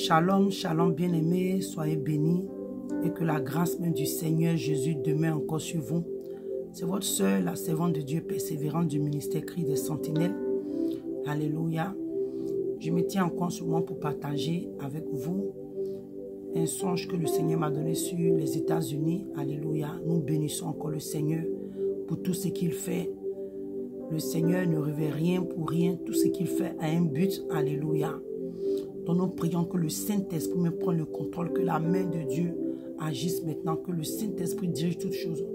Shalom, shalom bien-aimés, soyez bénis et que la grâce même du Seigneur Jésus demeure encore sur vous. C'est votre sœur, la servante de Dieu persévérante du ministère Cri des Sentinelles. Alléluia. Je me tiens encore sur moi pour partager avec vous un songe que le Seigneur m'a donné sur les États-Unis. Alléluia. Nous bénissons encore le Seigneur pour tout ce qu'il fait. Le Seigneur ne revêt rien pour rien. Tout ce qu'il fait a un but. Alléluia. Donc nous prions que le Saint-Esprit me prenne le contrôle, que la main de Dieu agisse maintenant, que le Saint-Esprit dirige toutes choses.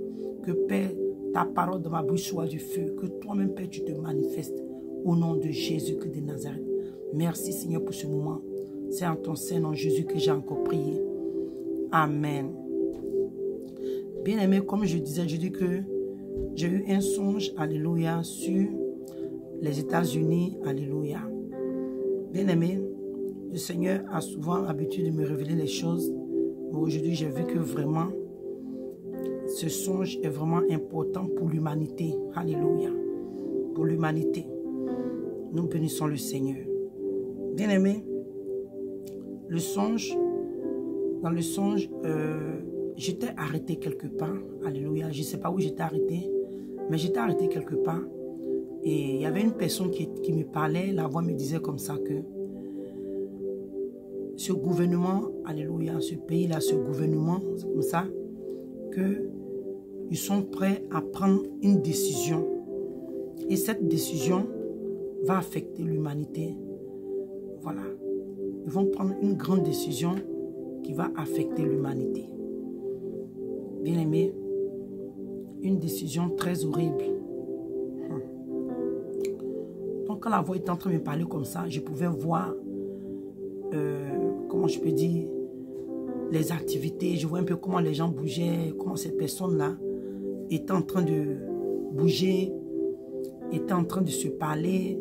Que Père, ta parole dans ma bouche soit du feu, que toi-même Père, tu te manifestes au nom de Jésus-Christ de Nazareth. Merci Seigneur pour ce moment. C'est en ton Saint-Nom Jésus que j'ai encore prié. Amen. Bien-aimé, comme je disais, je dis que j'ai eu un songe, alléluia, sur les États-Unis, alléluia. Bien-aimé, le Seigneur a souvent l'habitude de me révéler les choses. Mais aujourd'hui, j'ai vu que vraiment, ce songe est vraiment important pour l'humanité. Alléluia. Pour l'humanité. Nous bénissons le Seigneur. Bien-aimé, dans le songe, j'étais arrêté quelque part. Alléluia. Je ne sais pas où j'étais arrêté, mais j'étais arrêté quelque part. Et il y avait une personne qui me parlait. La voix me disait comme ça que ce gouvernement, alléluia, ce pays-là, ce gouvernement, c'est comme ça, qu'ils sont prêts à prendre une décision. Et cette décision va affecter l'humanité. Voilà. Ils vont prendre une grande décision qui va affecter l'humanité. Bien aimé, une décision très horrible. Donc quand la voix était en train de me parler comme ça, je pouvais voir comment je peux dire, les activités. Je vois un peu comment les gens bougeaient, comment ces personnes-là étaient en train de bouger, étaient en train de se parler.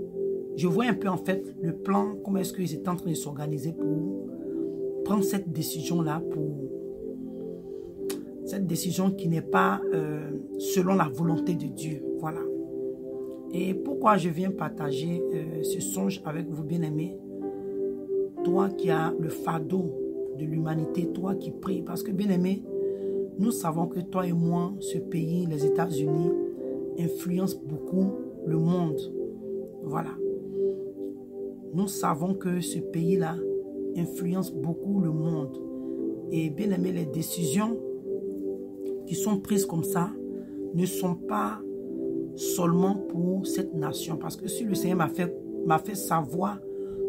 Je vois un peu en fait le plan, comment est-ce qu'ils étaient en train de s'organiser pour prendre cette décision-là, pour cette décision qui n'est pas selon la volonté de Dieu. Voilà. Et pourquoi je viens partager ce songe avec vous, bien-aimés? Toi qui as le fardeau de l'humanité, toi qui pries. Parce que, bien-aimé, nous savons que toi et moi, ce pays, les États-Unis, influencent beaucoup le monde. Voilà. Nous savons que ce pays-là influence beaucoup le monde. Et, bien-aimé, les décisions qui sont prises comme ça ne sont pas seulement pour cette nation. Parce que si le Seigneur m'a fait savoir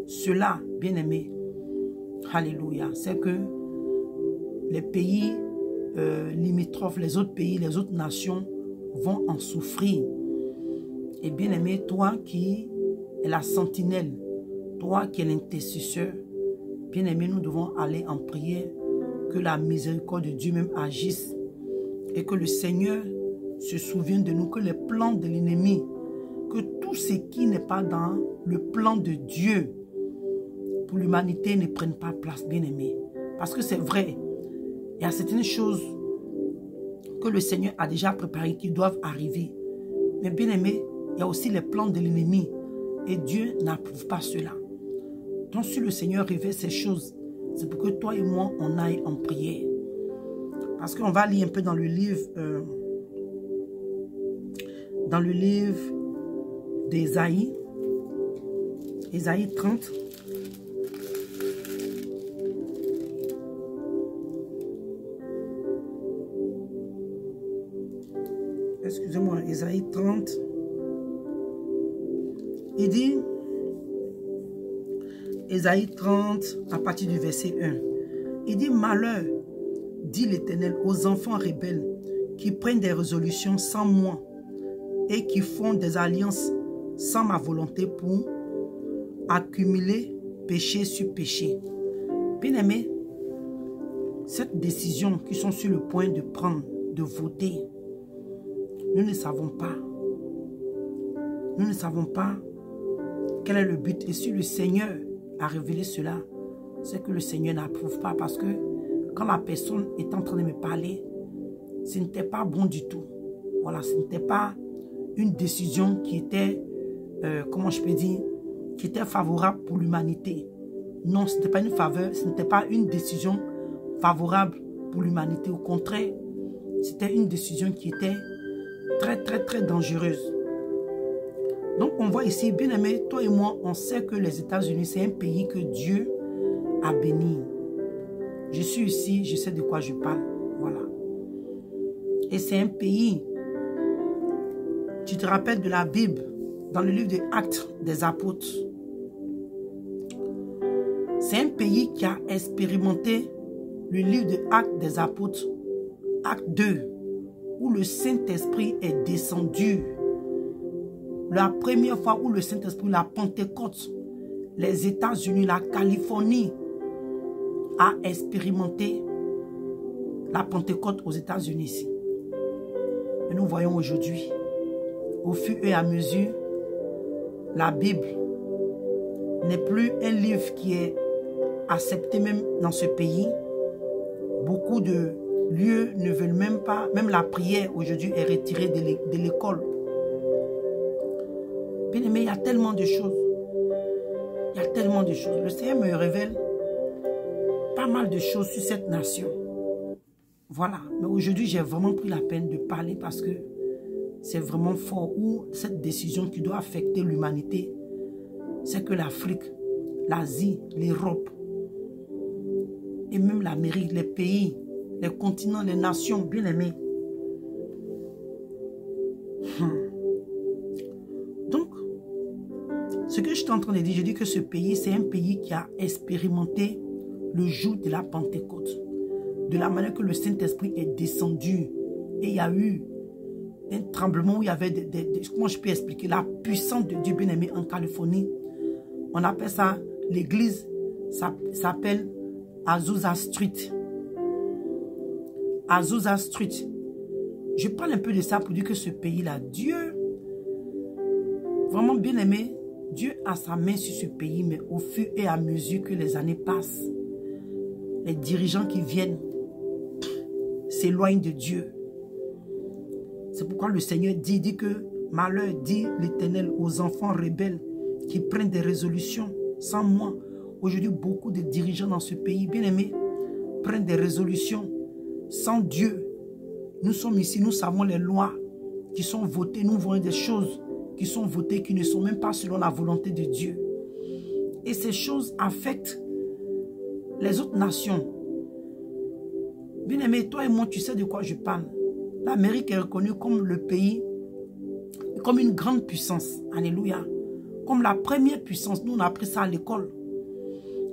cela, bien-aimé, alléluia, c'est que les pays limitrophes, les autres pays, les autres nations vont en souffrir. Et bien-aimé, toi qui es la sentinelle, toi qui es l'intercesseur, bien-aimé, nous devons aller en prière, que la miséricorde de Dieu même agisse et que le Seigneur se souvienne de nous, que les plans de l'ennemi, que tout ce qui n'est pas dans le plan de Dieu pour l'humanité ne prenne pas place, bien-aimé. Parce que c'est vrai, il y a certaines choses que le Seigneur a déjà préparées qui doivent arriver. Mais bien-aimé, il y a aussi les plans de l'ennemi et Dieu n'approuve pas cela. Donc si le Seigneur révèle ces choses, c'est pour que toi et moi, on aille en prière. Parce qu'on va lire un peu dans le livre d'Ésaïe, Ésaïe 30. Excusez-moi, Ésaïe 30. Il dit, Ésaïe 30, à partir du verset 1. Il dit, malheur, dit l'Éternel, aux enfants rebelles qui prennent des résolutions sans moi et qui font des alliances sans ma volonté pour accumuler péché sur péché. Bien-aimés, cette décision qu'ils sont sur le point de prendre, de voter, nous ne savons pas. Nous ne savons pas quel est le but. Et si le Seigneur a révélé cela, c'est que le Seigneur n'approuve pas. Parce que quand la personne est en train de me parler, ce n'était pas bon du tout. Voilà, ce n'était pas une décision qui était, comment je peux dire, qui était favorable pour l'humanité. Non, ce n'était pas une faveur, ce n'était pas une décision favorable pour l'humanité. Au contraire, c'était une décision qui était très, très, très dangereuse. Donc, on voit ici, bien aimé, toi et moi, on sait que les États-Unis, c'est un pays que Dieu a béni. Je suis ici, je sais de quoi je parle. Voilà. Et c'est un pays, tu te rappelles de la Bible, dans le livre des Actes des Apôtres. C'est un pays qui a expérimenté le livre des Actes des Apôtres, Acte 2, où le Saint-Esprit est descendu. La première fois où le Saint-Esprit, la Pentecôte, les États-Unis, la Californie, a expérimenté la Pentecôte aux États-Unis ici. Et nous voyons aujourd'hui, au fur et à mesure, la Bible n'est plus un livre qui est accepté même dans ce pays. Beaucoup de lieux ne veulent même pas, même la prière aujourd'hui est retirée de l'école. Bien aimé, il y a tellement de choses. Il y a tellement de choses. Le Seigneur me révèle pas mal de choses sur cette nation. Voilà. Mais aujourd'hui, j'ai vraiment pris la peine de parler parce que c'est vraiment fort. Où cette décision qui doit affecter l'humanité, c'est que l'Afrique, l'Asie, l'Europe et même l'Amérique, les pays, les continents, les nations, bien aimés. Donc, ce que je suis en train de dire, je dis que ce pays, c'est un pays qui a expérimenté le jour de la Pentecôte. De la manière que le Saint-Esprit est descendu. Et il y a eu un tremblement où il y avait comment je peux expliquer la puissance de Dieu bien-aimé en Californie. On appelle ça, l'église, ça s'appelle Azusa Street. Azusa Street. Je parle un peu de ça pour dire que ce pays-là, Dieu, vraiment bien-aimé, Dieu a sa main sur ce pays, mais au fur et à mesure que les années passent, les dirigeants qui viennent s'éloignent de Dieu. C'est pourquoi le Seigneur dit que malheur, dit l'Éternel aux enfants rebelles qui prennent des résolutions sans moi. Aujourd'hui, beaucoup de dirigeants dans ce pays, bien aimés, prennent des résolutions sans Dieu. Nous sommes ici, nous savons les lois qui sont votées. Nous voyons des choses qui sont votées qui ne sont même pas selon la volonté de Dieu. Et ces choses affectent les autres nations. Bien aimé, toi et moi, tu sais de quoi je parle. L'Amérique est reconnue comme le pays, comme une grande puissance. Alléluia. Comme la première puissance. Nous, on a appris ça à l'école.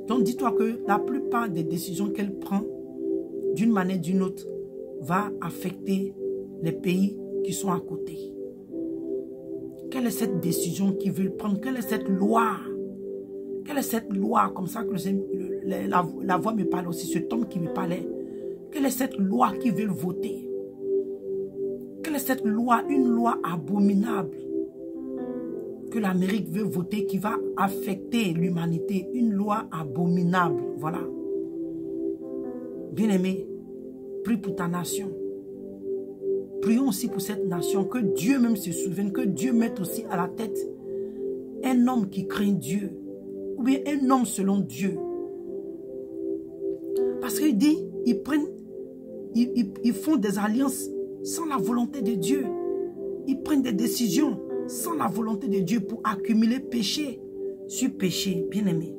Donc, dis-toi que la plupart des décisions qu'elle prend, d'une manière ou d'une autre, va affecter les pays qui sont à côté. Quelle est cette décision qu'ils veulent prendre? Quelle est cette loi? Quelle est cette loi? Comme ça que la voix me parle aussi, cet homme qui me parlait. Quelle est cette loi qu'ils veulent voter? Quelle est cette loi? Une loi abominable que l'Amérique veut voter qui va affecter l'humanité. Une loi abominable. Voilà. Bien-aimé, prie pour ta nation. Prions aussi pour cette nation. Que Dieu même se souvienne. Que Dieu mette aussi à la tête un homme qui craint Dieu. Ou bien un homme selon Dieu. Parce qu'il dit, ils font des alliances sans la volonté de Dieu. Ils prennent des décisions sans la volonté de Dieu pour accumuler péché sur péché, bien-aimé.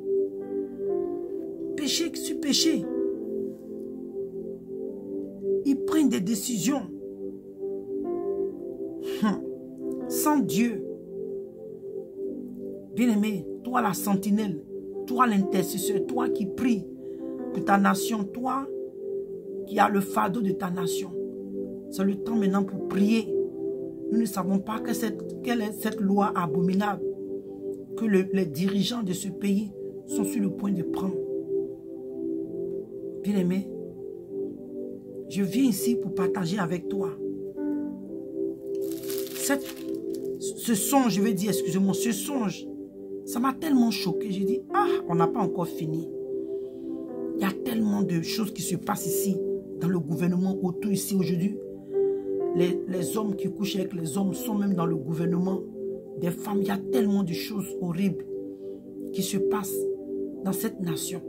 Péché sur péché. Ils prennent des décisions sans Dieu. Bien-aimé, toi la sentinelle, toi l'intercesseur, toi qui prie pour ta nation, toi qui as le fardeau de ta nation. C'est le temps maintenant pour prier. Nous ne savons pas quelle est cette loi abominable que les dirigeants de ce pays sont sur le point de prendre. Bien-aimé, je viens ici pour partager avec toi ce songe, je vais dire, excusez-moi, ce songe, ça m'a tellement choqué. J'ai dit, ah, on n'a pas encore fini. Il y a tellement de choses qui se passent ici, dans le gouvernement, autour ici aujourd'hui. Les hommes qui couchent avec les hommes sont même dans le gouvernement. Des femmes, il y a tellement de choses horribles qui se passent dans cette nation.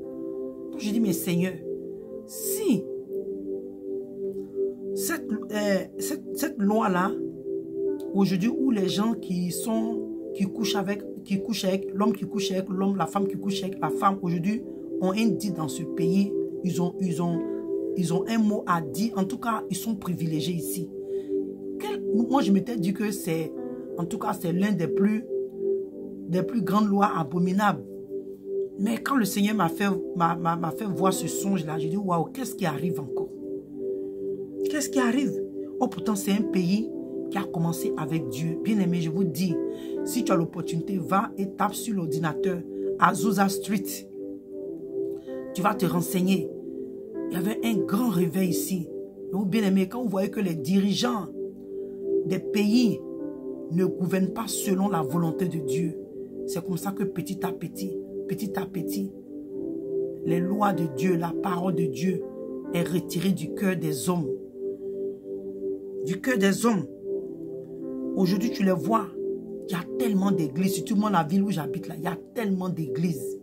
Donc je dis, mais Seigneur, si cette loi-là, aujourd'hui, où les gens qui couchent avec l'homme qui couche avec l'homme, la femme qui couche avec la femme, aujourd'hui, ont un dit dans ce pays, ils ont un mot à dire. En tout cas, ils sont privilégiés ici. Moi, je m'étais dit que c'est, en tout cas, c'est l'un des plus grandes lois abominables. Mais quand le Seigneur m'a fait voir ce songe-là, j'ai dit, waouh, qu'est-ce qui arrive encore? Qu'est-ce qui arrive? Oh, pourtant, c'est un pays qui a commencé avec Dieu. Bien aimé, je vous dis, si tu as l'opportunité, va et tape sur l'ordinateur Azusa Street. Tu vas te renseigner. Il y avait un grand réveil ici. Donc, bien aimé, quand vous voyez que les dirigeants des pays ne gouvernent pas selon la volonté de Dieu, c'est comme ça que petit à petit, les lois de Dieu, la parole de Dieu est retirée du cœur des hommes. Du cœur des hommes. Aujourd'hui, tu les vois. Il y a tellement d'églises. Surtout moi, la ville où j'habite là, il y a tellement d'églises.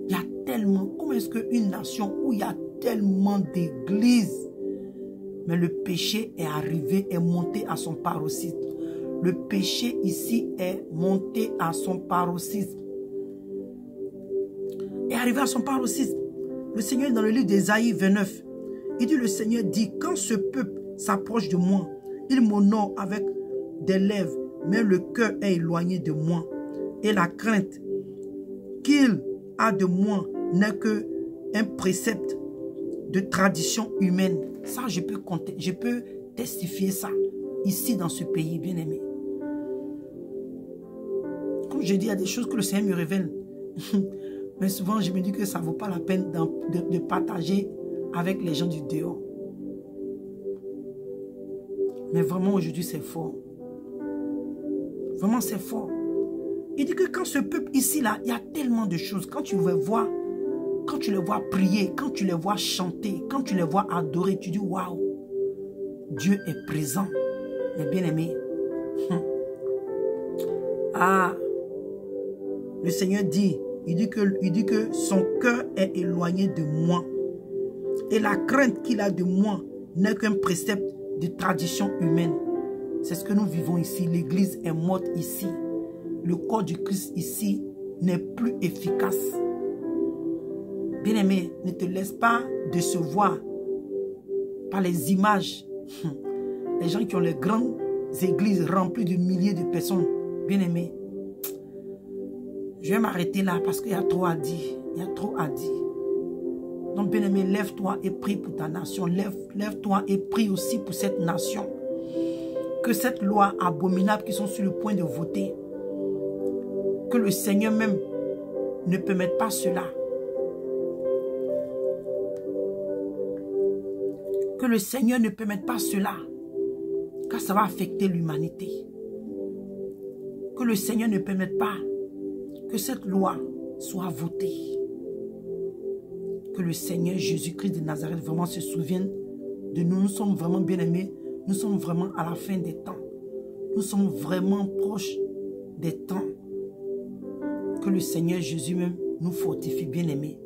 Il y a tellement. Comment est-ce qu'une nation où il y a tellement d'églises, mais le péché est arrivé, est monté à son paroxysme. Le péché ici est monté à son paroxysme. Est arrivé à son paroxysme. Le Seigneur, dans le livre d'Ésaïe 29, il dit, le Seigneur dit, quand ce peuple s'approche de moi, il m'honore avec des lèvres, mais le cœur est éloigné de moi. Et la crainte qu'il a de moi n'est qu'un précepte de tradition humaine. Ça, je peux testifier ça ici dans ce pays, bien aimé. Comme je dis, il y a des choses que le Seigneur me révèle. Mais souvent, je me dis que ça ne vaut pas la peine de partager avec les gens du dehors. Mais vraiment, aujourd'hui, c'est fort. Vraiment, c'est fort. Il dit que quand ce peuple ici, là, il y a tellement de choses. Quand tu les vois prier, quand tu les vois chanter, quand tu les vois adorer, tu dis, waouh, Dieu est présent. Mais bien aimé, le Seigneur dit, il dit que son cœur est éloigné de moi. Et la crainte qu'il a de moi n'est qu'un précepte de tradition humaine. C'est ce que nous vivons ici. L'église est morte ici. Le corps du Christ ici n'est plus efficace. Bien-aimé, ne te laisse pas décevoir par les images. Les gens qui ont les grandes églises remplies de milliers de personnes. Bien-aimé, je vais m'arrêter là parce qu'il y a trop à dire. Il y a trop à dire. Donc, bien-aimé, lève-toi et prie pour ta nation. Lève-toi et prie aussi pour cette nation. Que cette loi abominable qui sont sur le point de voter, que le Seigneur même ne permette pas cela. Que le Seigneur ne permette pas cela, car ça va affecter l'humanité. Que le Seigneur ne permette pas que cette loi soit votée. Que le Seigneur Jésus-Christ de Nazareth vraiment se souvienne de nous. Nous sommes vraiment bien-aimés. Nous sommes vraiment à la fin des temps. Nous sommes vraiment proches des temps. Que le Seigneur Jésus même nous fortifie, bien-aimés.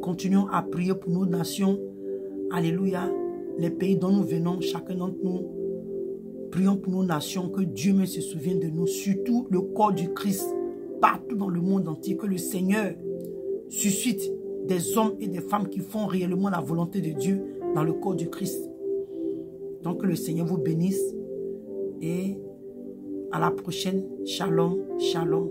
Continuons à prier pour nos nations. Alléluia. Les pays dont nous venons, chacun d'entre nous, prions pour nos nations. Que Dieu même se souvienne de nous. Surtout le corps du Christ. Partout dans le monde entier. Que le Seigneur suscite des hommes et des femmes qui font réellement la volonté de Dieu dans le corps du Christ. Donc que le Seigneur vous bénisse et à la prochaine. Shalom, shalom.